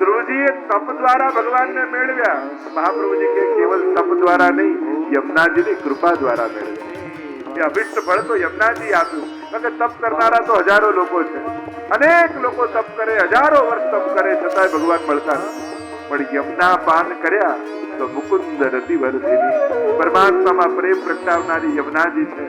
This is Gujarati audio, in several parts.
ધ્રુવજીએ તપ દ્વારા ભગવાનને મેળવ્યા. મહાપ્રભુજી કે કેવલ તપ દ્વારા નહીં, યમુનાજીની કૃપા દ્વારા મેળવ્યા. એ અભિષ્ટ ફળ તો યમુનાજી આપ્યું. કારણ કે તપ કરનારા તો હજારો લોકો છે. અનેક લોકો તપ કરે, હજારો વર્ષ તપ કરે, છતાંય ભગવાન મળતા નથી. પણ યમુના પાન કર્યા તો મુકુંદ રતિ વર્ધિની, પરમાત્મામાં પ્રેમ પ્રગટાવનારી યમુનાજી છે.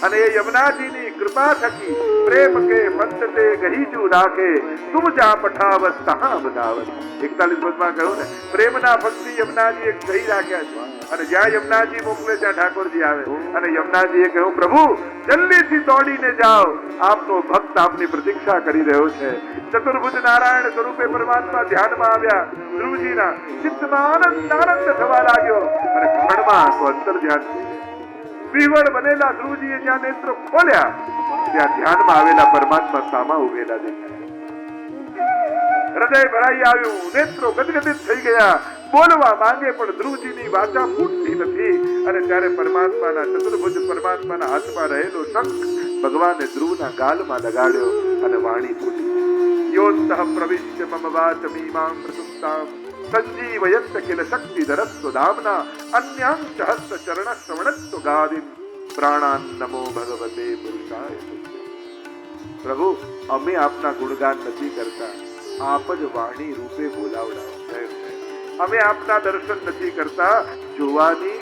અને એ યમુનાજીની કૃપા થકી પ્રેમ કે પંત તે ગહીજુ રાખે, તુમ જા પઠાવત તહા બધાવત. 41 પદમાં કહ્યું ને, પ્રેમના ભક્તિ યમુનાજી એક ગહી રાખ્યા છે. અને જ્યાં યમુનાજી મોકલે ત્યાં ઠાકોરજી આવે. અને યમુનાજીએ કહ્યું, પ્રભુ જલ્દીથી દોડીને જાઓ, આપનો ભક્ત આપની પ્રતીક્ષા કરી રહ્યો છે. ચતુર્ભુજ નારાયણ સ્વરૂપે પરમાત્મા ધ્યાનમાં આવ્યા. ધ્રુવજીના ચિત્તમાં આનંદ થવા લાગ્યો અને ક્ષણમાં તો અંતર ધ્યાન થઈ ગયું. વિહવળ બનેલા ધ્રુવજીએ જ્યાં નેત્ર ખોલ્યા ત્યાં ધ્યાનમાં આવેલા પરમાત્મા સામા ઉભેલા દેખાયા. હૃદય ભરાઈ આવ્યું, નેત્રો ગદગદિત થઈ ગયા. બોલવા માંગે પણ ધ્રુવજીની વાચા ફૂટતી નથી. અને ત્યારે પરમાત્માના ચતુર્ભુજ પરમાત્માના હાથમાં રહેલો શંખ ભગવાને ધ્રુવના ગાલમાં લગાડ્યો અને વાણી બોલી, યોતઃ પ્રવિશ્ય મમ વાચમીમાં પ્રસુપ્તાં સંજીવયત્ કિલ શક્તિધરસ્વ ધામના અન્યાંશ હસ્ત ચરણ શ્રવણસ્વ ગાદિન પ્રાણાન નમો ભગવતે પુરુષાય. પ્રભુ, અમે આપના ગુણગાન નથી કરતા, આપ જ વાણી રૂપે બોલાવડાવો. અમે આપના દર્શન નથી કરતા, જોવાની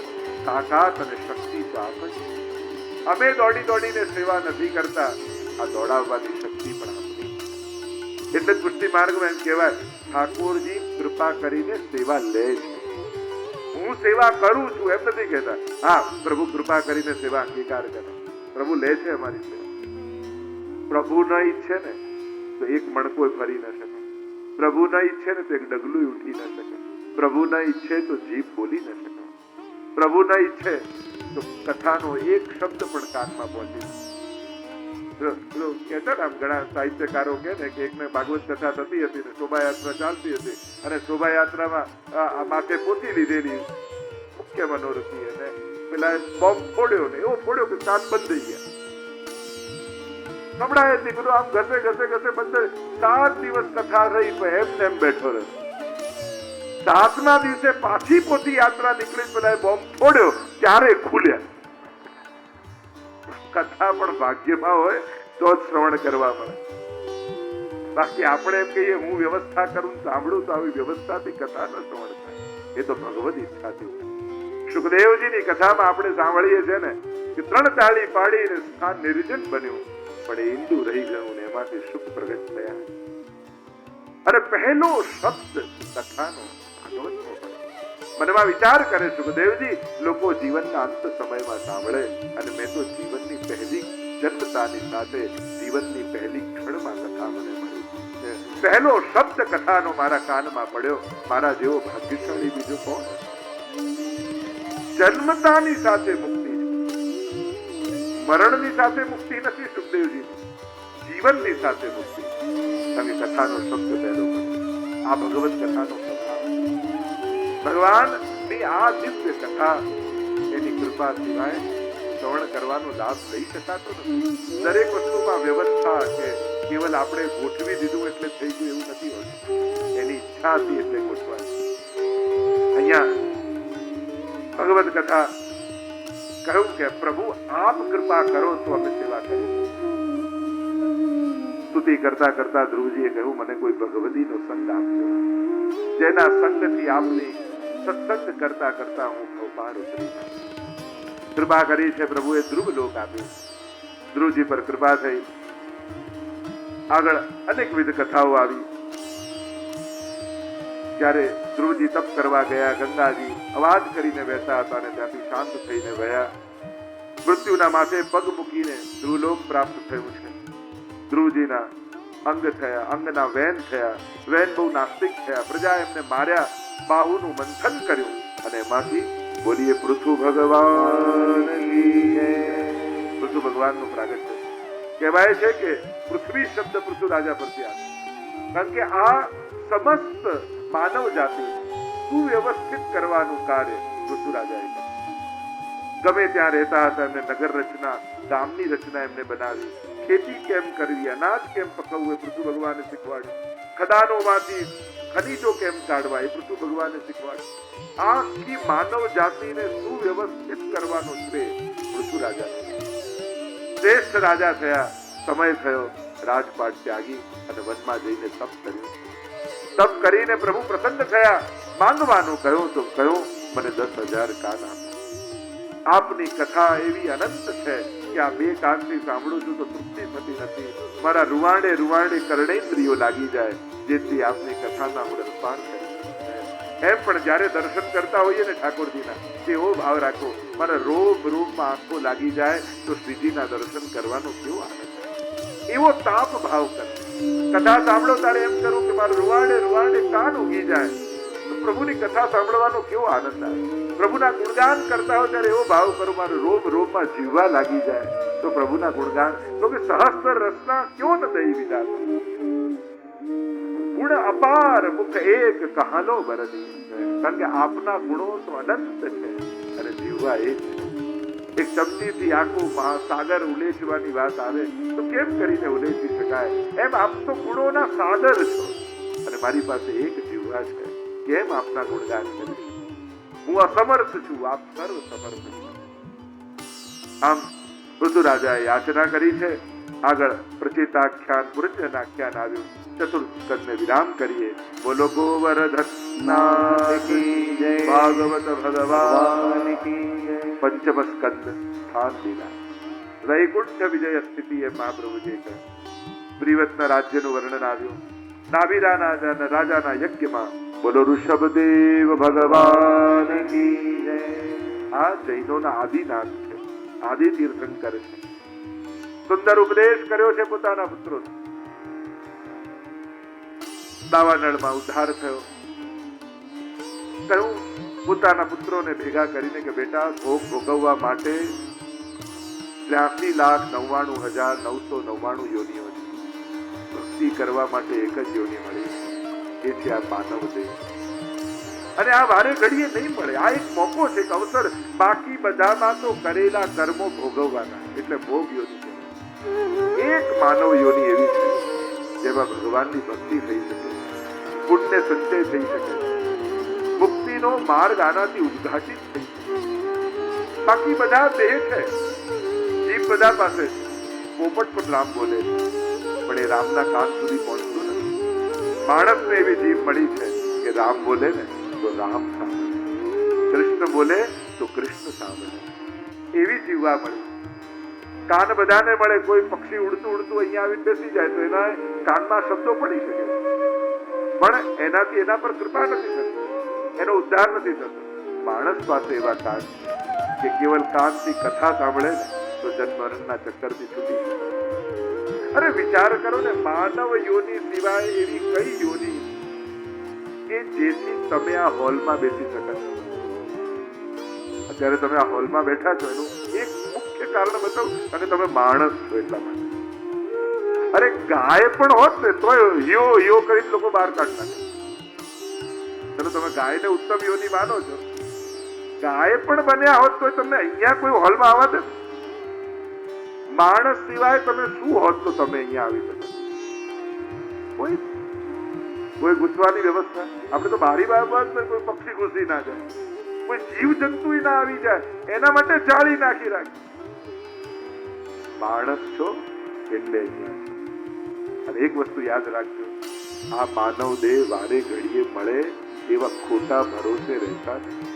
તાકાત અને શક્તિ તો આપ જ. અમે દોડી દોડીને સેવા નથી કરતા, આ દોડાવવાની શક્તિ પણ આપની. એટલે પુષ્ટિ માર્ગમાં એમ કહેવાય, ઠાકોરજી કૃપા કરીને સેવા લે છે. હું સેવા કરું છું એમ નથી કહેતા. હા, પ્રભુ કૃપા કરીને સેવા અંગીકાર કરે. પ્રભુ લે છે અમારી સેવા. પ્રભુ ન ઈચ્છે ને તો એક મણકો ફરી ન શકે. પ્રભુ ન ઈચ્છે ને તો એક ડગલું ઉઠી ન શકે. પ્રભુ ન ઈચ્છે તો જીભ બોલી ન શકે. પ્રભુ ન ઈચ્છે તો કથાનો એક શબ્દ પણ કાનમાં પહોંચી નથી. કહેતા આમ ઘણા સાહિત્યકારો કે ને કે એકને ભાગવત કથા થતી હતી ને શોભાયાત્રા ચાલતી હતી અને શોભાયાત્રામાં માથે પોતી લીધેલી મુખ્ય મનોરથી અને પેલા બોમ્બ ફોડ્યો ને એવો ફોડ્યો કે કાન બંધ થઈ ગયા. સંભળાય જ નહીં. બધું આમ ઘસે બંધ. 7 દિવસ કથા રહી પણ એમ તેમ બેઠો રહ્યો. 7મા દિવસે પાછી પોતી યાત્રા નીકળી પેલા બોમ્બ ફોડ્યો ત્યારે ખુલ્યા. કથા પણ ભાગ્યમાં હોય તો જ શ્રવણ કરવા મળે. બાકી આપણે એમ કહીએ હું વ્યવસ્થા કરું સાંભળું તો આવી વ્યવસ્થાથી કથા ન શ્રવણ થાય. એ તો ભગવદ ઈચ્છાથી. સુખદેવજીની કથામાં આપણે સાંભળીએ છીએ ને કે 3 તાળી પાડીને સ્થાન નિર્જન બન્યું પણ એ ઈંડુ રહી ગયું ને એમાંથી સુખ પ્રગટ થયા. અરે પહેલો શબ્દ કથાનો ભાગવતનો પડે. મનમાં વિચાર કરે સુખદેવજી, લોકો જીવનના અંત સમયમાં સાંભળે અને મેં તો જીવનની પહેલી જન્મતાની સાથે જીવનની પહેલી ક્ષણમાં કથા મને મળી. પહેલો શબ્દ કથાનો મારા કાનમાં પડ્યો. મારા જેવો ભાગ્યશાળી બીજો કોણ? જન્મતાની સાથે મુક્તિ, મરણની સાથે મુક્તિ નથી સુખદેવજી, જીવનની સાથે મુક્તિ. તમે કથાનો શબ્દ પહેલો પડ્યો. આ ભગવત કથાનો પ્રભાવ. ભગવાનની આ દિવ્ય કથા એની કૃપા સિવાય શ્રવણ કરવાનો લાભ લઈ શકાતો નથી. દરેક વસ્તુમાં વ્યવસ્થા કે કેવલ આપણે ગોઠવી દીધું એટલે થઈ ગયું એવું નથી હોતું. એની ઈચ્છા હતી એટલે ગોઠવાય. અહીંયા ભગવત કથા કહ્યું કે પ્રભુ આપ કૃપા કરો તો અમે સેવા કરીએ. સ્તુતિ કરતા કરતા ધ્રુવજીએ કહ્યું, મને કોઈ ભગવતીનો સંગ આપજો, જેના સંગથી આપની સત્સંગ કરતા કરતા હું પાર ઉતરી જાઉં. કૃપા કરી છે પ્રભુએ, ધ્રુવ લોક આપ્યું. ધ્રુવજી પર કૃપા થઈ. આગળ અનેકવિધ કથાઓ આવી. જ્યારે ધ્રુવજી તપ કરવા ગયા, ગંગાજી અવાજ કરીને વહેતા હતા અને ત્યાંથી શાંત થઈને વહ્યા. મૃત્યુના માથે પગ મૂકીને ધ્રુવલોક પ્રાપ્ત થયું છે. ધ્રુવજીના અંગ થયા, અંગના વેન થયા. વેન બહુ નાસ્તિક થયા. પ્રજા એમને માર્યા, બાહુનું મંથન કર્યું અને એમાંથી બોલીએ પૃથુ ભગવાન. પૃથુ ભગવાનનું પ્રાગટ્ય છે. કહેવાય છે કે પૃથ્વી શબ્દ પૃથુ રાજા પરથી આવે, કારણ કે આ સમસ્ત માનવ જાતિ સુવ્યવસ્થિત કરવાનું કાર્ય પૃથુ રાજાએ કર્યું. ગમે ત્યાં રહેતા હતા, એમને નગર રચના, ગામની રચના એમને બનાવી. ખેતી કેમ કરવી, અનાજ કેમ પકવવું, એ પૃથુ ભગવાને શીખવાડ્યું. ખદાનોમાંથી ખનીજો કેમ કાઢવા એ પૃથુ ભગવાને શીખવાડ્યું. આખી માનવ જાતિને સુવ્યવસ્થિત કરવાનો શ્રેય પૃથુ રાજા, શ્રેષ્ઠ રાજા થયા. સમય થયો, રાજપાટ ત્યાગી અને વનમાં જઈને તપ કર્યું. તપ કરીને પ્રભુ પ્રસન્ન થયા. માંગવાનું કહ્યું તો કહ્યું, મને 10,000 કાન આપો. આપની કથા એવી અનંત છે કે આ 2 કાનથી સાંભળું છું તો તૃપ્તિ થતી નથી. મારા રૂવાડે રૂવાડે કર્ણેન્દ્રિયો લાગી જાય, જેથી આપની કથાના હું રસપાન કરી. એમ પણ જ્યારે દર્શન કરતા હોઈએ ને ઠાકોરજીના, તેવો ભાવ રાખો, મારા રોમ રોમમાં આંખો લાગી જાય તો શ્રીજીના દર્શન કરવાનો કેવો આનંદ, એવો તાપ ભાવ કરે. કથા સાંભળો ત્યારે એમ કરું કે મારા રૂવાડે રૂવાડે કાન ઉગી જાય, તો પ્રભુની કથા સાંભળવાનો કેવો આનંદ આવે. પ્રભુના ગુણગાન કરતા હો ત્યારે એવો ભાવ કરો, મારું રોમ રોમમાં જીવવા લાગી જાય તો પ્રભુના ગુણગાન. તો કે સહસ્ત્ર રસના ક્યો ન દઈ વિધાતા, ગુણ અપાર મુખ એક કહાનો બરદી. કારણ કે આપના ગુણો તો અનંત છે અને જીવવા એક. એક ચમચીથી આખું મહાસાગર ઉલેચવાની વાત આવે તો કેમ કરીને ઉલેચી શકાય, એમ આપ તો ગુણોના સાગર છો અને મારી પાસે એક જીવવા છે. કેમ આપના ગુણગાન કરીશ? હું અસમર્થ છું, આપ સર્વ સમર્થ છો. આમ પૃથુ રાજાએ યાચના કરી છે. આગળ પ્રચેતાખ્યાન પુરંજનાખ્યાન આવ્યું. ચતુર્થ સ્કંદને વિરામ કરીએ. બોલો ગોવર્ધન કી જય, ભાગવત ભગવાન કી જય. પંચમ સ્કંદ સ્થાન લીલા, વૈકુંઠ વિજય સ્થિતિ એ મહાપ્રભુજી કહે. પ્રિવતના રાજ્યનું વર્ણન આવ્યું. નાભિરાના રાજાના યજ્ઞમાં બોલો ઋષભદેવ ભગવાન કી જય. આ જૈનોના આદિનાથ છે, આદિ તીર્થંકર છે. સુંદર ઉપદેશ કર્યો છે પોતાના પુત્રો. દાવાનળમાં ઉદ્ધાર થયો. કહ્યું પોતાના પુત્રોને ભેગા કરીને કે બેટા, ભોગ ભોગવવા માટે 83,99,999 યોનિઓ છે. ભક્તિ કરવા માટે એક જ યોનિ મળી, એ છે આ માનવ દેહ. અને આ વારે ઘડીએ નહીં મળે. આ એક મોકો છે, એક અવસર. બાકી બધામાં તો કરેલા કર્મો ભોગવવાના, એટલે ભોગ યોનિ છે. એક માનવ યોનિ એવી છે જેમાં ભગવાનની ભક્તિ થઈ શકે, પુણ્ય સંચય થઈ શકે, મુક્તિનો માર્ગ આનાથી ઉદ્ઘાટિત થઈ શકે. બાકી બધા દેહ છે, જીવ બધા પાસે છે. પોપટ પણ રામ બોલે છે, પણ એ રામના કાન સુધી પહોંચતું નથી. માણસને એવી જીભ મળી છે કે રામ બોલે ને તો રામ સાંભળે, કૃષ્ણ બોલે તો કૃષ્ણ સાંભળે. એવી જીવવા મળી. કાન બધાને મળે. કોઈ પક્ષી ઉડતું ઉડતું અહીંયા આવીને બેસી જાય તો એના કાનમાં શબ્દો પડી શકે, પણ એનાથી એના પર કૃપા નથી થતી, એનો ઉદ્ધાર નથી થતો. માણસ પાસે એવા કાન છે કે કેવલ કાનથી કથા સાંભળે ને તો જન્મ મરણના ચક્કરથી છૂટી શકે. અરે વિચાર કરો ને, માનવ યોનિ સિવાય એવી કઈ યોનિ કે જેથી તમે આ હોલમાં બેસી શકો? અત્યારે તમે આ હોલમાં બેઠા છો એનું એક મુખ્ય કારણ બતાવું, અને તમે માણસ છો એટલા માટે. અરે ગાય પણ હોત ને તો યો યો કરી લોકો બહાર કાઢતા. ચલો તમે ગાયને ઉત્તમ યોનિ માનો છો, ગાય પણ બન્યા હોત તો તમને અહીંયા કોઈ હોલમાં આવવા દે? માણસ સિવાય તમે શું હોત તો તમે અહીંયા આવી શકો? કોઈ ઘૂસવાની વ્યવસ્થા? આપણે તો બારી બાર કોઈ પક્ષી ઘૂસી ના જાય, કોઈ જીવ જંતુ ના આવી જાય, એના માટે જાળી નાખી રાખી. માણસ છો એટલે અહીંયા. અને એક વસ્તુ યાદ રાખજો, આ માનવ દેહ વારે ઘડીએ મળે એવા ખોટા ભરોસે રહેતા નથી.